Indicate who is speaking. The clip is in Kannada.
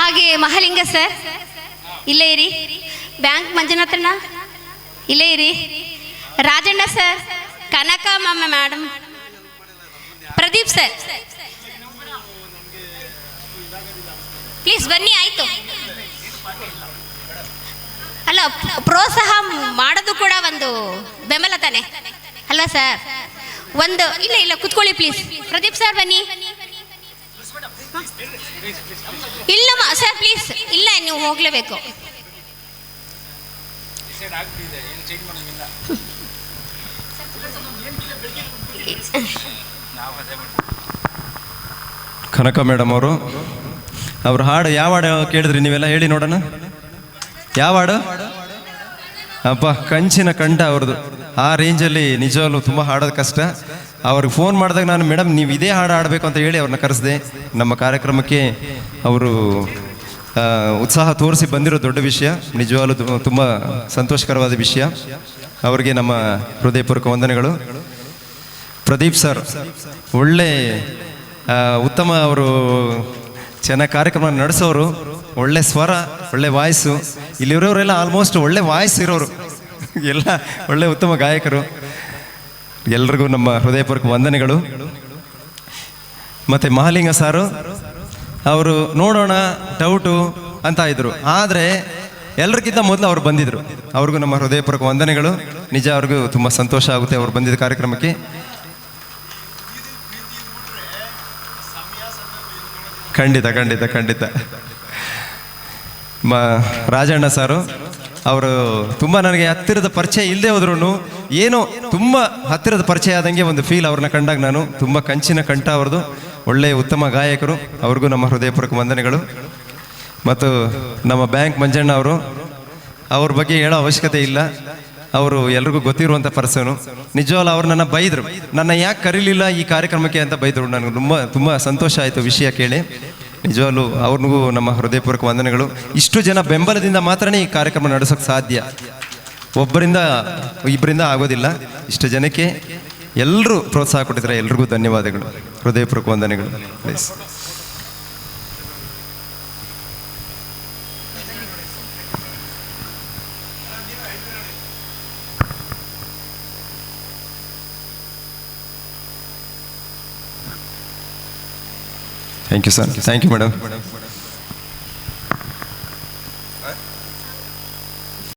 Speaker 1: ಹಾಗೆ ಮಹಾಲಿಂಗ ಸರ್ ಇಲ್ಲೇ ಇರಿ. ಬ್ಯಾಂಕ್ ಮಂಜುನಾಥಣ್ಣ ಇಲ್ಲೇ ಇರಿ. ರಾಜಣ್ಣ ಸರ್, ಕನಕ ಮಾಮ ಮೇಡಮ್, ಪ್ರದೀಪ್ ಸರ್ ಪ್ಲೀಸ್ ಬನ್ನಿ. ಆಯಿತು ಅಲ್ಲ, ಪ್ರೋತ್ಸಾಹ ಮಾಡೋದು ಕೂಡ ಒಂದು ಬೆಂಬಲ ತಾನೆ ಅಲ್ವಾ ಸರ್? ಒಂದು ಇಲ್ಲ ಇಲ್ಲ ಕುತ್ಕೊಳ್ಳಿ ಪ್ಲೀಸ್. ಪ್ರದೀಪ್ ಸರ್ ಬನ್ನಿ. ಇಲ್ಲ ಸರ್ ಪ್ಲೀಸ್, ಇಲ್ಲ ನೀವು ಹೋಗ್ಲೇಬೇಕು.
Speaker 2: ಕನಕ ಮೇಡಮ್ ಅವರು ಅವ್ರ ಹಾಡು ಯಾವ ಹಾಡು ಕೇಳಿದ್ರಿ ನೀವೆಲ್ಲ? ಹೇಳಿ ನೋಡೋಣ. ಯಾವ ಹಾಡು? ಅಪ್ಪ, ಕಂಚಿನ ಕಂಠ ಅವ್ರದ್ದು. ಆ ರೇಂಜಲ್ಲಿ ನಿಜವಾಗ್ಲೂ ತುಂಬ ಹಾಡೋದು ಕಷ್ಟ. ಅವ್ರಿಗೆ ಫೋನ್ ಮಾಡಿದಾಗ ನಾನು, ಮೇಡಮ್ ನೀವು ಇದೇ ಹಾಡು ಆಡಬೇಕು ಅಂತ ಹೇಳಿ ಅವ್ರನ್ನ ಕರೆಸಿದೆ. ನಮ್ಮ ಕಾರ್ಯಕ್ರಮಕ್ಕೆ ಅವರು ಉತ್ಸಾಹ ತೋರಿಸಿ ಬಂದಿರೋ ದೊಡ್ಡ ವಿಷಯ. ನಿಜವಾಗ್ಲೂ ತುಂಬ ಸಂತೋಷಕರವಾದ ವಿಷಯ. ಅವರಿಗೆ ನಮ್ಮ ಹೃದಯಪೂರ್ವಕ ವಂದನೆಗಳು. ಪ್ರದೀಪ್ ಸರ್ ಒಳ್ಳೆ ಉತ್ತಮ, ಅವರು ಚೆನ್ನಾಗಿ ಕಾರ್ಯಕ್ರಮ ನಡೆಸೋರು. ಒಳ್ಳೆ ಸ್ವರ, ಒಳ್ಳೆ ವಾಯ್ಸು. ಇಲ್ಲಿರೋರೆಲ್ಲ ಆಲ್ಮೋಸ್ಟ್ ಒಳ್ಳೆ ವಾಯ್ಸ್ ಇರೋರು, ಎಲ್ಲ ಒಳ್ಳೆ ಉತ್ತಮ ಗಾಯಕರು. ಎಲ್ರಿಗೂ ನಮ್ಮ ಹೃದಯಪೂರ್ವಕ ವಂದನೆಗಳು. ಮತ್ತು ಮಹಾಲಿಂಗ ಸಾರು ಅವರು ನೋಡೋಣ ಡೌಟು ಅಂತ ಇದ್ರು, ಆದರೆ ಎಲ್ರಿಗಿಂತ ಮೊದಲು ಅವ್ರು ಬಂದಿದ್ರು. ಅವ್ರಿಗೂ ನಮ್ಮ ಹೃದಯಪೂರ್ವಕ ವಂದನೆಗಳು. ನಿಜ ಅವ್ರಿಗೂ ತುಂಬ ಸಂತೋಷ ಆಗುತ್ತೆ ಅವ್ರು ಬಂದಿದ್ದ ಕಾರ್ಯಕ್ರಮಕ್ಕೆ. ಖಂಡಿತ ಖಂಡಿತ ಖಂಡಿತ. ರಾಜಣ್ಣ ಸಾರು ಅವರು ತುಂಬ ನನಗೆ ಹತ್ತಿರದ ಪರಿಚಯ ಇಲ್ಲದೆ ಹೋದ್ರೂ ಏನೋ ತುಂಬ ಹತ್ತಿರದ ಪರಿಚಯ ಆದಂಗೆ ಒಂದು ಫೀಲ್ ಅವ್ರನ್ನ ಕಂಡಾಗ. ನಾನು ತುಂಬ ಕಂಚಿನ ಕಂಠ ಅವ್ರದ್ದು, ಒಳ್ಳೆಯ ಉತ್ತಮ ಗಾಯಕರು. ಅವ್ರಿಗೂ ನಮ್ಮ ಹೃದಯಪೂರ್ವಕ ವಂದನೆಗಳು. ಮತ್ತು ನಮ್ಮ ಬ್ಯಾಂಕ್ ಮಂಜಣ್ಣ ಅವರು, ಅವ್ರ ಬಗ್ಗೆ ಹೇಳೋ ಅವಶ್ಯಕತೆ ಇಲ್ಲ. ಅವರು ಎಲ್ರಿಗೂ ಗೊತ್ತಿರುವಂಥ ಪರ್ಸನು. ನಿಜವಾಗ್ಲೂ ಅವ್ರು ನನ್ನ ಬೈದರು, ನನ್ನ ಯಾಕೆ ಕರೀಲಿಲ್ಲ ಈ ಕಾರ್ಯಕ್ರಮಕ್ಕೆ ಅಂತ ಬೈದರು. ನನಗೆ ತುಂಬ ಸಂತೋಷ ಆಯಿತು ವಿಷಯ ಕೇಳಿ. ನಿಜವಾಗ್ಲೂ ಅವ್ರಿಗೂ ನಮ್ಮ ಹೃದಯಪೂರ್ವಕ ವಂದನೆಗಳು. ಇಷ್ಟು ಜನ ಬೆಂಬಲದಿಂದ ಮಾತ್ರನೇ ಈ ಕಾರ್ಯಕ್ರಮ ನಡೆಸೋಕ್ಕೆ ಸಾಧ್ಯ. ಒಬ್ಬರಿಂದ ಇಬ್ಬರಿಂದ ಆಗೋದಿಲ್ಲ. ಇಷ್ಟು ಜನಕ್ಕೆ ಎಲ್ಲರೂ ಪ್ರೋತ್ಸಾಹ ಕೊಟ್ಟಿದ್ದಾರೆ. ಎಲ್ರಿಗೂ ಧನ್ಯವಾದಗಳು, ಹೃದಯಪೂರ್ವಕ ವಂದನೆಗಳು. Please. Thank you sir. Thank you madam.